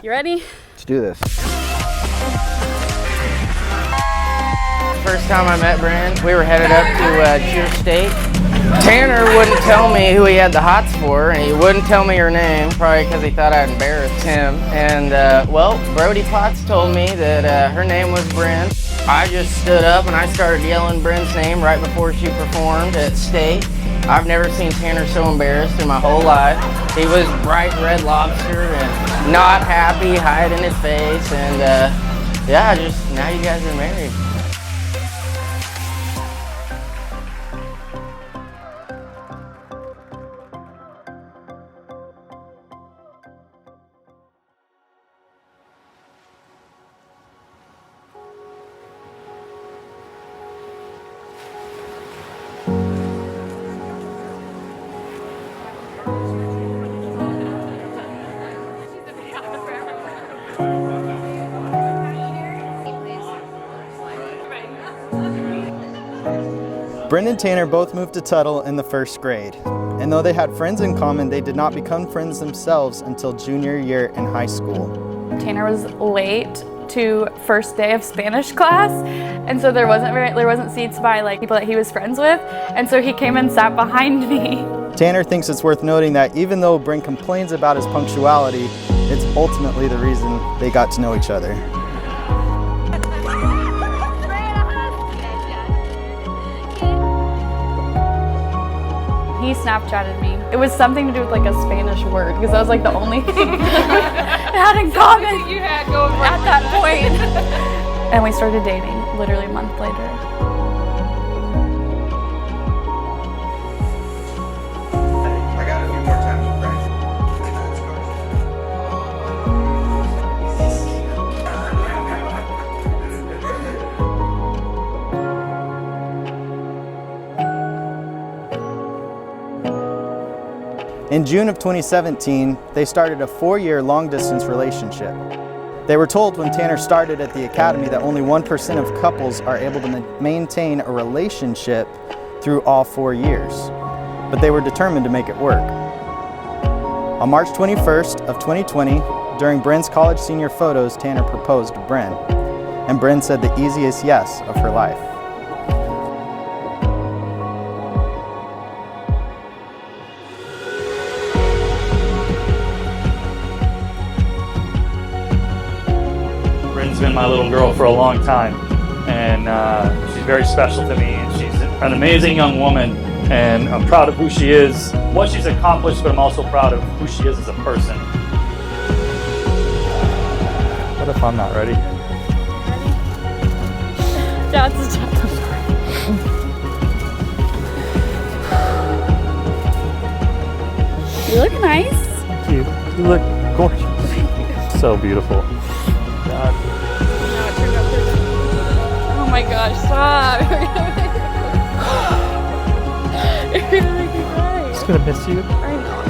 You ready? Let's do this. First time I met Brynn, we were headed up to Cheer State. Tanner wouldn't tell me who he had the hots for, and he wouldn't tell me her name, probably because he thought I'd embarrassed him. And well, Brody Potts told me that her name was Brynn. I just stood up and I started yelling Brynn's name right before she performed at State. I've never seen Tanner so embarrassed in my whole life. He was bright red lobster and not happy, hiding his face, and yeah, just now you guys are married. Brynn and Tanner both moved to Tuttle in the first grade, and though they had friends in common, they did not become friends themselves until junior year in high school. Tanner was late to first day of Spanish class, and so there wasn't seats by like people that he was friends with, and so he came and sat behind me. Tanner thinks it's worth noting that even though Brynn complains about his punctuality, it's ultimately the reason they got to know each other. He Snapchatted me. It was something to do with like a Spanish word, because that was like the only thing I had in common you had going at that point. And we started dating literally a month later. I got a few more times with In June of 2017, they started a 4-year long-distance relationship. They were told when Tanner started at the academy that only 1% of couples are able to maintain a relationship through all 4 years, but they were determined to make it work. On March 21st of 2020, during Brynn's college senior photos, Tanner proposed to Brynn, and Brynn said the easiest yes of her life. Brynn's been my little girl for a long time, and she's very special to me, and she's an amazing young woman, and I'm proud of who she is, what she's accomplished, but I'm also proud of who she is as a person. What if I'm not ready? Dad's You look nice. You look gorgeous. So beautiful. God. Oh my gosh, stop. You're gonna make me cry. Just gonna miss you. I know.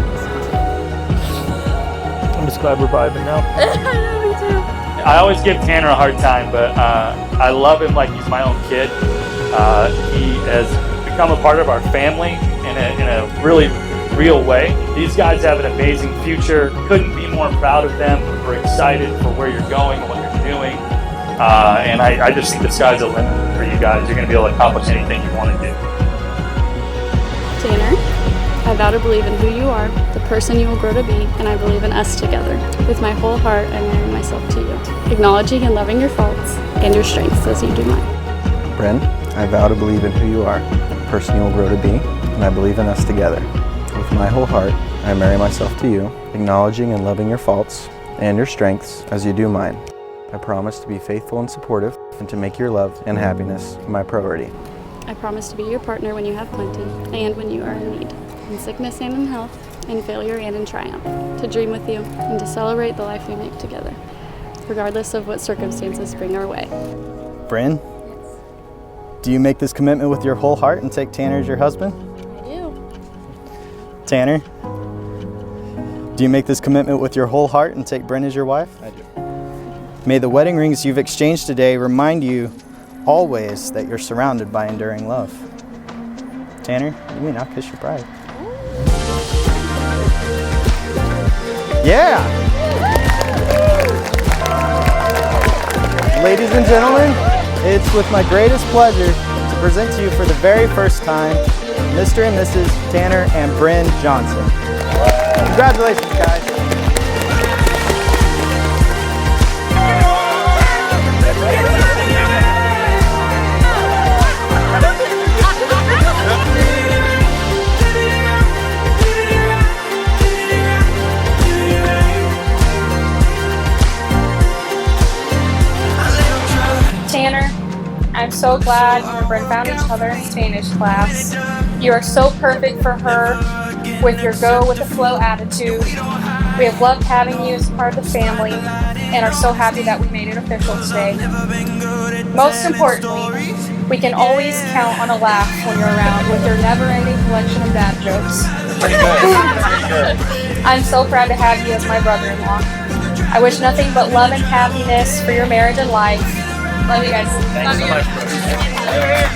I'm just glad we're vibing now. I know, me too. I always give Tanner a hard time, but I love him like he's my own kid. He has become a part of our family in a really real way. These guys have an amazing future. Couldn't be more proud of them. We're excited for where you're going and what you're doing. And I just think the sky's the limit for you guys. You're going to be able to accomplish anything you want to do. Tanner, I vow to believe in who you are, the person you will grow to be, and I believe in us together. With my whole heart, I marry myself to you, acknowledging and loving your faults and your strengths as you do mine. Brynn, I vow to believe in who you are, the person you will grow to be, and I believe in us together. With my whole heart, I marry myself to you, acknowledging and loving your faults and your strengths as you do mine. I promise to be faithful and supportive and to make your love and happiness my priority. I promise to be your partner when you have plenty and when you are in need, in sickness and in health, in failure and in triumph, to dream with you and to celebrate the life we make together, regardless of what circumstances bring our way. Brynn, do you make this commitment with your whole heart and take Tanner as your husband? I do. Tanner, do you make this commitment with your whole heart and take Brynn as your wife? I do. May the wedding rings you've exchanged today remind you always that you're surrounded by enduring love. Tanner, you may now kiss your bride. Yeah! Ladies and gentlemen, it's with my greatest pleasure to present to you for the very first time, Mr. and Mrs. Tanner and Brynn Johnson. Congratulations, guys. Tanner, I'm so glad you and Brynn found each other in Spanish class. You are so perfect for her with your go with the flow attitude. We have loved having you as part of the family and are so happy that we made it official today. Most importantly, we can always count on a laugh when you're around with your never-ending collection of dad jokes. I'm so proud to have you as my brother-in-law. I wish nothing but love and happiness for your marriage and life. Love you guys. Thanks so much, bro.